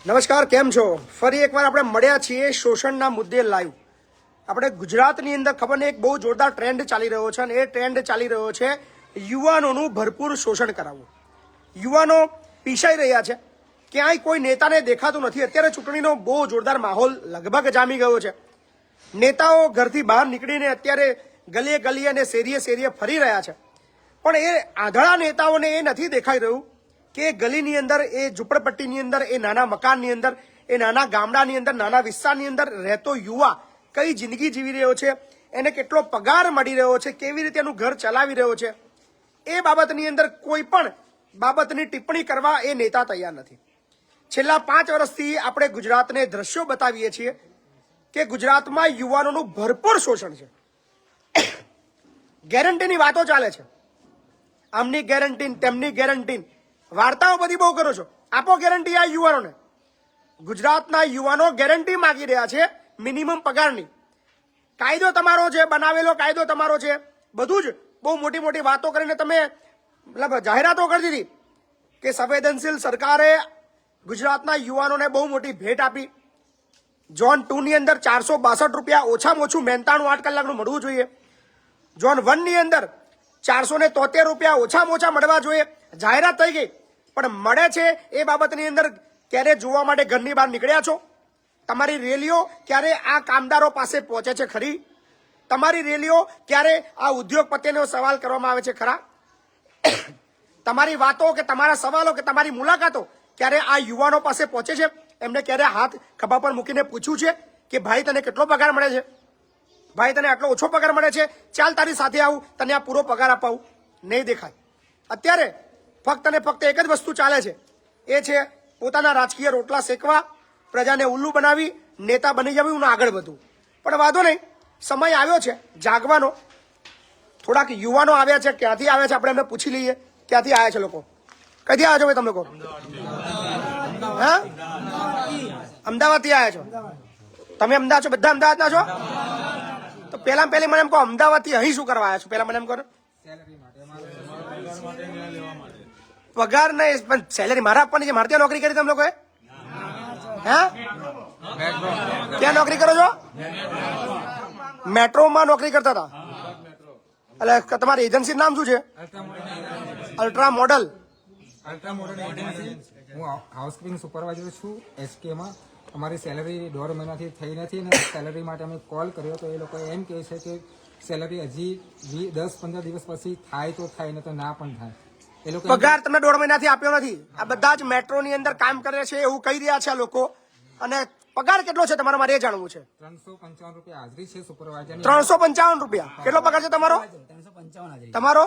નમસ્કાર, કેમ છો? ફરી એકવાર આપણે મળ્યા છીએ શોષણના મુદ્દે લાઈવ. આપણે ગુજરાતની અંદર ખબર નહીં એક બહુ જોરદાર ટ્રેન્ડ ચાલી રહ્યો છે અને એ ટ્રેન્ડ ચાલી રહ્યો છે યુવાનોનું ભરપૂર શોષણ કરાવવું. યુવાનો પીસાઈ રહ્યા છે, ક્યાંય કોઈ નેતાને દેખાતું નથી. અત્યારે ચૂંટણીનો બહુ જોરદાર માહોલ લગભગ જામી ગયો છે. નેતાઓ ઘરથી બહાર નીકળીને અત્યારે ગલીએ ગલીએ અને શેરીએ શેરીએ ફરી રહ્યા છે, પણ એ આંધળા નેતાઓને એ નથી દેખાઈ રહ્યું કે ગલીની અંદર, એ ઝૂંપડપટ્ટીની અંદર, એ નાના મકાનની અંદર, એ નાના ગામડાની અંદર, નાના વિસ્તારની અંદર રહેતો યુવા કઈ જિંદગી જીવી રહ્યો છે, એને કેટલો પગાર મળી રહ્યો છે, કેવી રીતે એનું ઘર ચલાવી રહ્યો છે, એ બાબતની અંદર કોઈ પણ બાબતની ટિપ્પણી કરવા એ નેતા તૈયાર નથી. છેલ્લા 5 વર્ષથી આપણે ગુજરાતને દ્રશ્યો બતાવીએ છીએ કે ગુજરાતમાં યુવાનોનું ભરપૂર શોષણ છે. ગેરંટીની વાતો ચાલે છે, આમની ગેરંટી, તેમની ગેરંટી, વાર્તાઓ બધી બહુ કરો છો. આપો ગેરંટી આ યુવાનોને. ગુજરાતના યુવાનો ગેરંટી માંગી રહ્યા છે મિનિમમ પગારની. કાયદો તમારો છે, બનાવેલો કાયદો તમારો છે, બધું જ બહુ મોટી મોટી વાતો કરીને તમે મતલબ જાહેરાતો કરી દીધી કે સંવેદનશીલ સરકારે ગુજરાતના યુવાનોને બહુ મોટી ભેટ આપી. ઝોન 2 ની અંદર 462 રૂપિયા ઓછામાં ઓછું 93 8 કલાકનું મળવું જોઈએ. ઝોન 1 ની અંદર 473 રૂપિયા ઓછામાં ઓછા મળવા જોઈએ. જાહેરાત થઈ ગઈ, પણ મળે છે એ બાબતની અંદર ક્યારે જોવા માટે ઘરની બહાર નીકળ્યા છો? તમારી રેલીઓ ક્યારે આ કામદારો પાસે પહોંચે છે ખરી? તમારી રેલીઓ ક્યારે આ ઉદ્યોગપતિનો સવાલ કરવામાં આવે છે ખરા? તમારી વાતો કે તમારા સવાલો કે તમારી મુલાકાતો ક્યારે આ યુવાનો પાસે પહોંચે છે? એમને ક્યારે હાથ ખભા પર મૂકીને પૂછ્યું છે કે ભાઈ તને કેટલો પગાર મળે છે? ભાઈ તને આટલો ઓછો પગાર મળે છે, ચાલ તારી સાથે આવું, તને આ પૂરો પગાર અપાવું? નહીં દેખાય. અત્યારે ફક્ત અને ફક્ત એક જ વસ્તુ ચાલે છે, એ છે પોતાના રાજકીય રોટલા શેકવા, પ્રજાને ઉલ્લુ બનાવી, નેતા બની જવું, આગળ વધવું. પણ વાંધો નહીં, સમય આવ્યો છે જાગવાનો. થોડાક યુવાનો આવ્યા છે, ક્યાંથી આવ્યા છે આપણે એમને પૂછી લઈએ. ક્યાંથી આવ્યા છે લોકો? કઈથી આવ્યા છો ભાઈ તમે લોકો? હા, અમદાવાદથી આવ્યા છો? તમે અમદાવાદ છો? બધા અમદાવાદના છો? તો પહેલી મને એમ કહો, અમદાવાદથી અહીં શું કરવા આવ્યા છો? પહેલા મને એમ કહો. પગાર નહીં, પણ સેલેરી મારા આપવાની છે. મારે ત્યાં નોકરી કરી તમે લોકોએ? હા, ક્યાં નોકરી કરો છો? મેટ્રોમાં નોકરી કરતા હતા. એટલે તમારી એજન્સી નામ શું છે? Ultra model. હું હાઉસકીપિંગ સુપરવાઇઝર છું એસકેમાં. અમારી સેલરી 1.5 મહિનાથી થઈ નથી ને સેલરી માટે અમે કોલ કર્યો તો એ લોકો એમ કહે છે કે સેલરી હજી 10-15 દિવસ પછી થાય તો થાય, ને તો ના પણ થાય. એ લોકો પગાર તમને 1.5 મહિનાથી આપ્યો નથી. આ બધા જ મેટ્રોની અંદર કામ કરે છે એવું કહી રહ્યા છે આ લોકો. અને પગાર કેટલો છે તમારે, મારે એ જાણવું છે. 355 રૂપિયા હાજરી છે સુપરવાઇઝર. 355 રૂપિયા. કેટલો પગાર છે તમારો? તમારો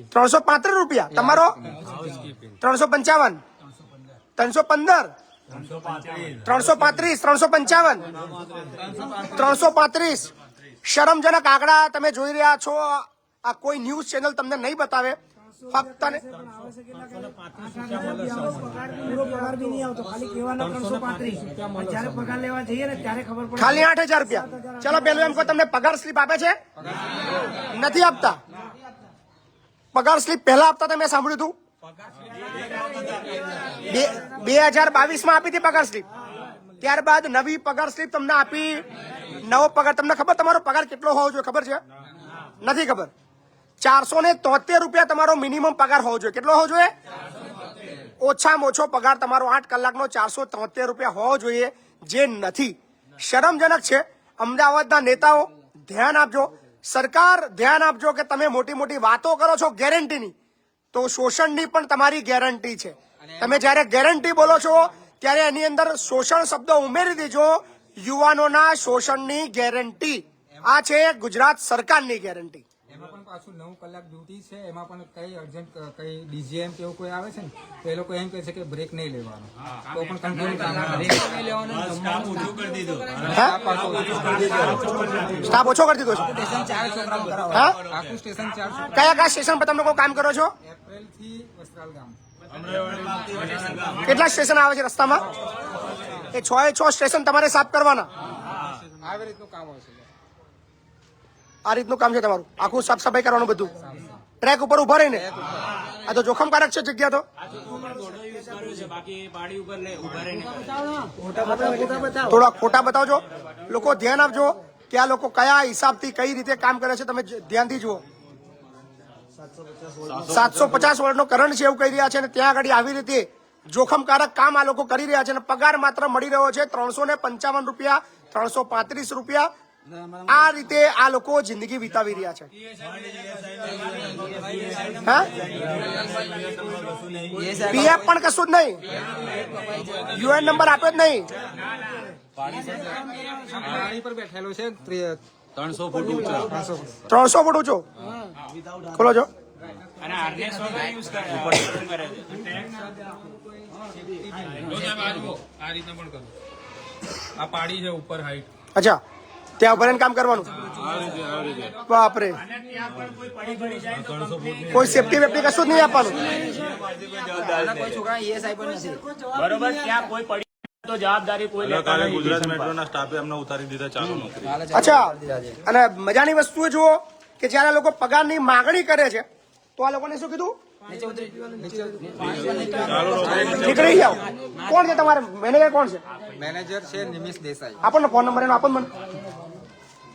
335 રૂપિયા. તમારો 355, 315, 335, 355, 335. શરમજનક આંકડા તમે જોઈ રહ્યા છો. આ કોઈ ન્યૂઝ ચેનલ તમને નહીં બતાવે. ફક્ત ખાલી 8,000 રૂપિયા. ચલો પેલું એમ કહો, તમને પગાર સ્લીપ આપે છે? નથી આપતા. પગાર સ્લીપ પહેલા આપતા હતા, મેં સાંભળ્યું હતું. 2022માં આપી હતી પગાર સ્લીપ. ત્યારબાદ નવી પગાર સ્લીપ તમને આપી. નવો પગાર તમને ખબર તમારો પગાર કેટલો હોવો જોઈએ? ખબર છે? નથી ખબર. 473 રૂપિયા તમારો મિનિમમ પગાર હોવો જોઈએ. કેટલો હોવો જોઈએ? ઓછામાં ઓછો પગાર તમારો 8 કલાકનો 473 રૂપિયા હોવો જોઈએ, જે નથી. શરમજનક છે. અમદાવાદના નેતાઓ ધ્યાન આપજો, સરકાર ધ્યાન આપજો કે તમે મોટી મોટી વાતો કરો છો ગેરંટીની, તો શોષણની પણ તમારી ગેરંટી છે. તમે જ્યારે ગેરંટી બોલો છો ત્યારે એની અંદર શોષણ શબ્દ ઉમેરી દેજો. યુવાનોના શોષણની ગેરંટી આ છે ગુજરાત સરકારની ગેરંટી. એમાં પણ પાછું 9 કલાક ડ્યુટી છે. એમાં પણ કઈ અર્જન્ટ કઈ ડીજીએમ કે એવું કોઈ આવે છે ને તો એ લોકો એમ કહે છે કે બ્રેક નહીં લેવાનો, તો પણ કંટ્રોલ સ્ટાફ ઓછો કરી દીધો છે. આખું સ્ટેશન 4 કયા સ્ટેશન પર તમે લોકો કામ કરો છો? એપ્રિલ થી વસ્ત્રાલ ગામ. કેટલા સ્ટેશન આવે છે રસ્તામાં? એ 6 સ્ટેશન તમારે સાફ કરવાના. આવી રીતનું કામ હોય છે. આ રીતનું કામ છે તમારું, આખું સાફ સફાઈ કરવાનું બધું ટ્રેક ઉપર ઉભા રહીને. આ તો જોખમકારક છે જગ્યા તો. થોડા ફોટા બતાવજો, લોકો ધ્યાન આપજો કે આ લોકો કયા હિસાબથી કઈ રીતે કામ કરે છે. તમે ધ્યાનથી જુઓ, 750 વોલ્ટનો કરંટ છે એવું કહી રહ્યા છે, અને ત્યાં આગળ આવી રીતે જોખમકારક કામ આ લોકો કરી રહ્યા છે, અને પગાર માત્ર મળી રહ્યો છે 355 રૂપિયા, 335 રૂપિયા. આ રીતે આ લોકો જિંદગી વિતાવી રહ્યા છે. હા, પીએફ પણ કશું જ નહીં, યુએન નંબર આપ્યો જ નહીં. પાણી પર બેઠેલો છે 300 ફૂટ ઊંચો. 300 ફૂટ ઊંચો. ખોલો છો. આ રીતના પણ કરો. આ પાડી છે ઉપર હાઈટ. અચ્છા, ત્યાં ભરીને કામ કરવાનું. બાપરે, કોઈ સેફટી વેફટી કશું જ નહીં આપવાનું. બરોબર, ત્યાં કોઈ પડી તો જવાબદારી કોઈ લેતા નહીં. ગુજરાત મેટ્રોના સ્ટાફે અમને ઉતારી દીધા ચાલુ નોકરી. અચ્છા, અને મજાની વસ્તુ એ જુઓ કે જયારે આ લોકો પગારની માગણી કરે છે તો આ લોકોને શું કીધું? નીકળી જાઓ. કોણ છે તમારે મેનેજર? કોણ છે મેનેજર? છે નિમિષ દેસાઈ. આપણને ફોન નંબર એનો આપો ને મને.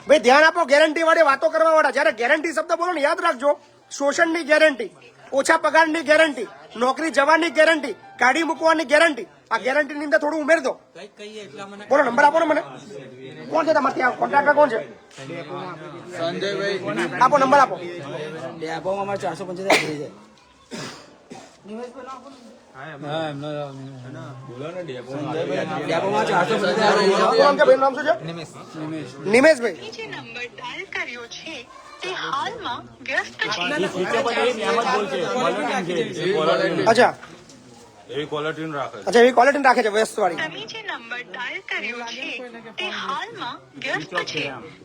ભાઈ ધ્યાન આપો, ગેરંટી વાળી વાતો કરવા વાળા. જયારે ગેરંટી શબ્દ બોલો ને યાદ રાખજો. શોષણની ગેરંટી, ઓછા પગારની ગેરંટી, નોકરી જવાની ગેરંટી, ગાડી મૂકવાની ગેરંટી. આ ગેરંટી ની અંદર થોડું ઉમેરી દો. બોલો, નંબર આપો ને મને. કોણ છે તમારે ત્યાં કોન્ટ્રાક્ટર? કોણ છે? સંજયભાઈ. આપો નંબર આપો. અમારે 475 છે. ડેપોમાં 475 નામ શું છે? નિમિષ. નિમેશભાઈ. જે નંબર ડાયલ કર્યો છે તે હાલમાં વ્યસ્ત છે. અચ્છા એવી ક્વોલિટી રાખે. અચ્છા, એવી ક્વોલિટી રાખે છે વ્યસ્ત વાળી. તમે જે નંબર ડાયલ કર્યો છે તે હાલમાં વ્યસ્ત છે.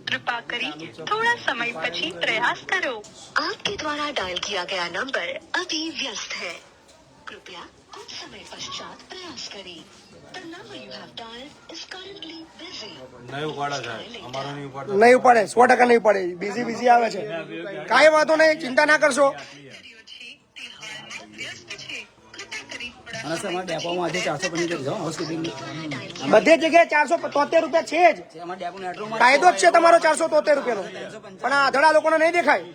કૃપા કરી થોડા સમય પછી પ્રયાસ કરો. आपके द्वारा डायल किया गया नंबर अभी व्यस्त है. कृपया कुछ समय पश्चात प्रयास करें. The number you have dialed is currently busy. નહીં ઉપાડે સાહેબ, અમારો નહીં ઉપાડે. નહીં પડે, 100% નહીં પડે. બીઝી બીઝી આવે છે. કાંઈ વાંધો નહીં, ચિંતા ના કરશો. કર્યો છે તે હાલમાં વ્યસ્ત છે. કૃપા કરી થોડા અને સર અમારા ડેપોમાં આજે 475 છે હોસ્પિટલની. બધી જગ્યાએ 473 રૂપિયા છે જ. અમારા ડેપો મેટ્રોમાં કાયદો જ છે તમારો 473 રૂપિયાનો. પણ આ અધડા લોકોને નહીં દેખાય.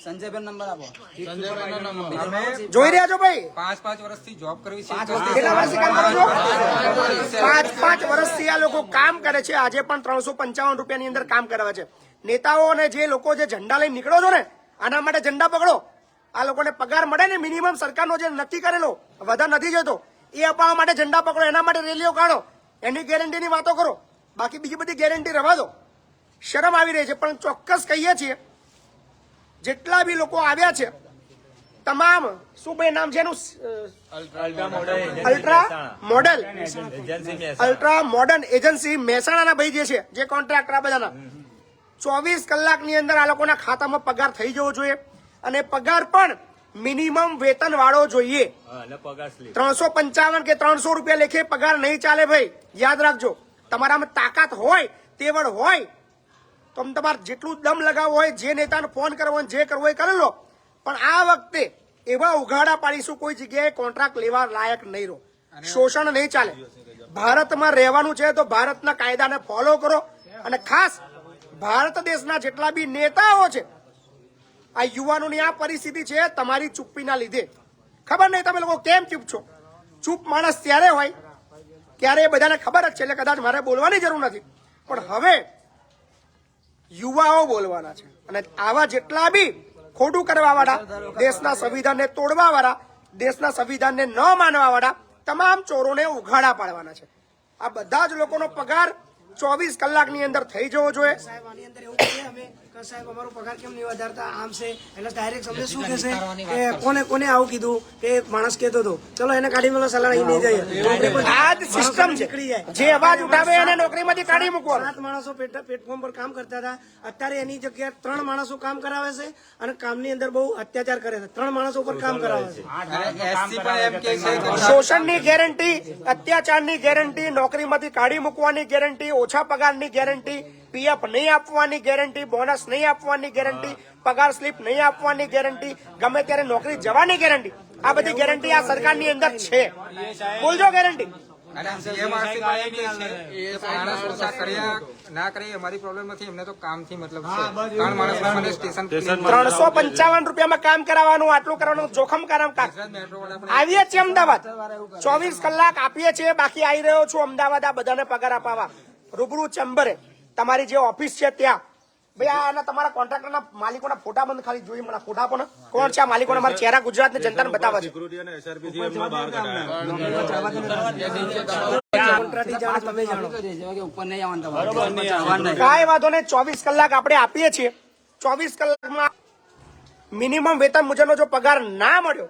સંજયભાઈ નંબર આપો. જોઈ રહ્યા છો ભાઈ? 5 વર્ષથી જોબ કરવી છે. કેટલા વર્ષથી કામ કરો છો? 5 વર્ષથી આ લોકો કામ કરે છે. આજે પણ 355 રૂપિયાની અંદર કામ કરાવે છે. નેતાઓ અને જે લોકો જે ઝંડા લઈને નીકળો છો ને, આના માટે ઝંડા પકડો. આ લોકોને પગાર મળે ને મિનિમમ સરકારનો જે નક્કી કરેલો વધારે નથી જતો એ અપાવવા માટે ઝંડા પકડો. એના માટે રેલીઓ કાઢો, એની ગેરંટીની વાતો કરો. બાકી બીજી બધી ગેરંટી રવા દો. શરમ આવી રહી છે. પણ ચોક્કસ કહીએ છીએ, જેટલા બી લોકો આવ્યા છે તમામ, શું ભાઈ નામ છે એનું? અલ્ટ્રા મોડર્ન એજન્સી મહેસાણાના ભાઈ જે છે, જે કોન્ટ્રાક્ટર આ બધાના 24 કલાકની અંદર આ લોકોના ખાતામાં પગાર થઈ જવો જોઈએ. અને પગાર પણ મિનિમમ વેતન વાળો જોઈએ. 355 કે 300 રૂપિયા લેખે પગાર નહીં ચાલે ભાઈ. યાદ રાખજો, તમારામાં તાકાત હોય, તેવડ હોય તો તમારે જેટલું દમ લગાવવો હોય, જે નેતાને ફોન કરવો હોય, જે કરવો હોય કરી લો. પણ આ વખતે એવા ઉઘાડા પાડીશું, કોઈ જગ્યાએ કોન્ટ્રાક્ટ લેવા લાયક નહીં રહો. શોષણ નહીં ચાલે. ભારતમાં રહેવાનું છે તો ભારતના કાયદાને ફોલો કરો. અને ખાસ ભારત દેશના જેટલા બી નેતાઓ છે, આ યુવાનોની આ પરિસ્થિતિ છે તમારી ચૂપ્પીના લીધે. ખબર નહીં તમે લોકો કેમ ચૂપ છો. ચૂપ માણસ ત્યારે હોય ત્યારે એ બધાને ખબર જ છે, એટલે કદાચ મારે બોલવાની જરૂર નથી. પણ હવે યુવાઓ બોલવાના છે. અને આવા જેટલા બી ખોટું કરવા વાળા, દેશના સંવિધાનને તોડવા વાળા, દેશના સંવિધાનને ન માનવા વાળા તમામ ચોરોને ઉઘાડા પાડવાના છે. આ બધા જ લોકોનો પગાર 24 કલાકની અંદર થઈ જવો જોઈએ. સાહેબ આની અંદર એવું કહીએ અમે કે સાહેબ અમારો પગાર કેમ નહીં વધારતા, આમ છે એટલે ડાયરેક્ટ અમને શું કહેશે કે કોને આવું કીધું કે એક માણસ કહેતો હતો, ચલો એને કાઢી મેલો, સલાહ અહીં નહીં જઈએ. આ જ સિસ્ટમ છે. જે અવાજ ઉઠાવે એને નોકરીમાંથી કાઢી મૂકવાનો. 7 માણસો પ્લેટફોર્મ પર કામ કરતા હતા, અત્યારે એની જગ્યાએ 3 માણસો કામ કરાવે છે અને કામની અંદર બહુ અત્યાચાર કરે છે. 3 માણસો પર કામ કરાવે છે. એસસી પણ એમ કે છે શોષણની ગેરંટી, અત્યાચારની ગેરંટી, નોકરીમાંથી કાઢી મૂકવાની ગેરંટી, ઓછા પગારની ગેરંટી, પીએફ નહીં આપવાની ગેરંટી, બોનસ નહીં આપવાની ગેરંટી, પગાર સ્લીપ નહીં આપવાની ગેરંટી, ગમે ત્યારે નોકરી જવાની ગેરંટી, આ બધી ગેરંટી આ સરકારની અંદર છે. બોલજો ગેરંટી. અને CMRC માં એમ કે છે કે માણસ ઓછા કર્યા ના કરીએ અમારી પ્રોબ્લેમ નથી, એમને તો કામથી મતલબ છે. 3 માણસના મને સ્ટેશન 355 રૂપિયામાં કામ કરાવવાનું, આટલું કરવાનું, જોખમ કામ. મેટ્રો વાળા આવીએ છીએ અમદાવાદ, 24 કલાક આપીએ છીએ. બાકી આવી રહ્યો છું અમદાવાદ આ બધાને પગાર અપાવવા, રૂબરૂ ચેમ્બરે, તમારી જે ઓફિસ છે ત્યાં. ભાઈ આના તમારા કોન્ટ્રાક્ટરના માલિકોના ફોટા બંધ ખાલી જોઈએ, મને ફોટા આપો ને. કોણ છે આ માલિકોના? મારા ચહેરા ગુજરાતની જનતાને બતાવવા છે. કોન્ટ્રાક્ટી જાણે તમે જાણો. કાંઈ વાંધો નહીં, 24 કલાક આપણે આપીએ છીએ. 24 કલાકમાં મિનિમમ વેતન મુજબનો જો પગાર ના મળ્યો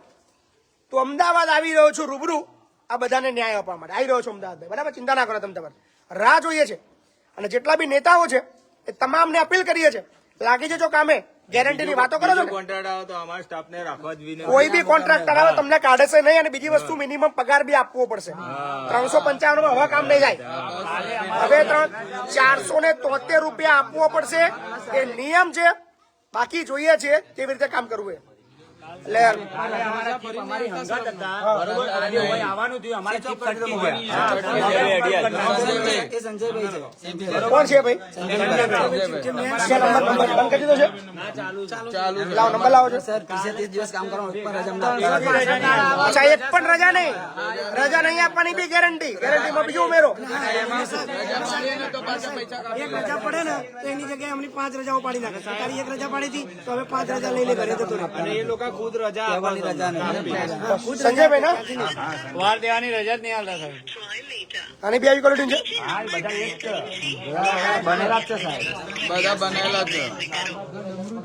તો અમદાવાદ આવી રહ્યો છું રૂબરૂ આ બધાને ન્યાય આપવા માટે. આવી રહ્યો છું અમદાવાદ, બરાબર? ચિંતા ના કરો તમે, તમારે રાહ જોઈએ છે. અને જેટલા બી નેતાઓ છે એ તમામને અપીલ કરીએ છીએ, લાગી જજો કામે. ગેરંટીની વાતો કરો છો ને? કોઈ બી કોન્ટ્રાક્ટર આવે તમને કાઢશે નહીં. અને બીજી વસ્તુ, મિનિમમ પગાર બી આપવો પડશે. 355 માં હવે કામ નહીં જાય. હવે 473 રૂપિયા આપવો પડશે, એ નિયમ છે. બાકી જોઈએ છે કેવી રીતે કામ કરવું. એટલે અમારી હંગાત હતા, બરોબર? આજે હોય આવવાનું થયું, અમારે ચીફ ખટકી ગયા. કોણ છે ભાઈ? નંબર બંધ કરી દીધો છે? લાવો નંબર, લાવો છો. અચ્છા, એક પણ રજા નહીં, રજા નહીં આપવાની બી ગેરંટી. ગેરંટીમાં બીજું ઉમેરો. એક રજા પડે ને તો એની જગ્યાએ અમની 5 રજાઓ પાડી નાખે. સરકારી 1 રજા પાડી હતી તો હવે 5 રજા લઈને ઘરે જતો રહે. સંજયભાઈ ના વાર દેવાની રજા જ નહીં આવતા સાહેબ. આની બી આવી ક્વોલિટી છે. હા, બધા એક છે. બનેલા જ છે સાહેબ.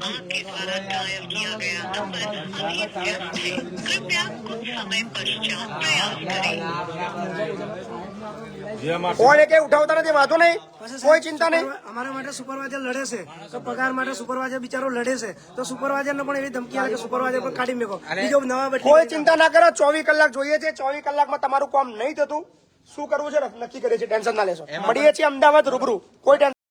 आपके द्वारा डायल किया गया नंबर अभी व्यस्त है कृपया कुछ समय पश्चात प्रयास करें કોણ એ કઈ ઉઠાવતા નથી, વાંધો નહીં, કોઈ ચિંતા નહીં. અમારા માટે સુપરવાઇઝર લડે છે તો પગાર માટે સુપરવાઇઝર બિચારો લડે છે તો સુપરવાઇઝર ને પણ એવી ધમકી આવે કે સુપરવાઇઝર પણ કાઢી મેકો. બીજો નવા કોઈ ચિંતા ના કરો. 24 કલાક જોઈએ છે. 24 કલાકમાં તમારું કામ નહીં થતું, શું કરવું છે નક્કી કરીએ છીએ. ટેન્શન ના લેશો. મળીએ છીએ અમદાવાદ રૂબરૂ, કોઈ ટેન્શન